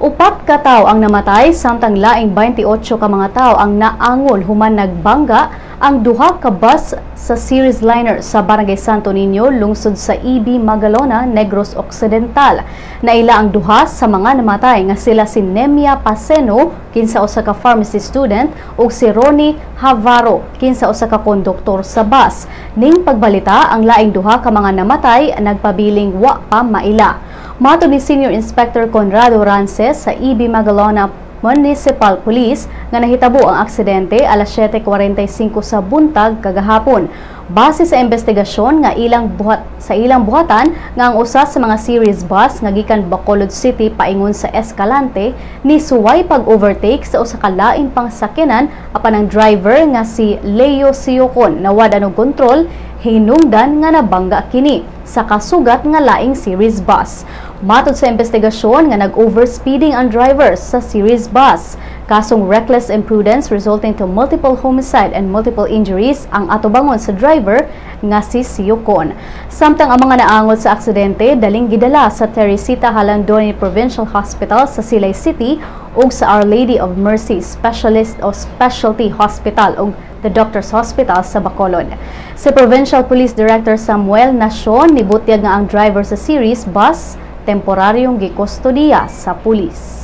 Upat ka tawo ang namatay samtang laing 28 ka mga tawo ang naangol human nagbangga ang duha ka bus sa series liner sa Barangay Santo Niño, lungsod sa EB Magalona, Negros Occidental. Naila ang duha sa mga namatay nga sila si Nemia Paceno, kinsa usa ka pharmacy student, ug si Ronnie Havaro, kinsa usa ka konduktor sa bus. Ning pagbalita, ang laing duha ka mga namatay nagpabiling wa pa maila. Matod ni Senior Inspector Conrado Rances sa EB Magalona Municipal Police nga nahitabo ang aksidente alas 7:45 sa buntag kagahapon. Base sa investigasyon nga ilang buhatan nga ang usa sa mga series bus nga gikan Bacolod City paingon sa Escalante ni suway pag-overtake sa usa ka laing pangsakyanan apan ang driver nga si Leo Siocon nawad og kontrol, hinungdan nga nabangga kini sa kasugat nga laing series bus. Matod sa investigasyon nga nag-overspeeding ang driver sa series bus. Kasong reckless imprudence resulting to multiple homicide and multiple injuries ang atubangon sa driver nga si Siocon. Samtang ang mga naangot sa aksidente daling gidala sa Teresita Halandoni Provincial Hospital sa Silay City ug sa Our Lady of Mercy Specialist o Specialty Hospital ug the Doctors Hospital sa Bacolod. Si Provincial Police Director Samuel Nacion nibutyag nga ang driver sa series bus temporaryong gikustodiya sa pulis.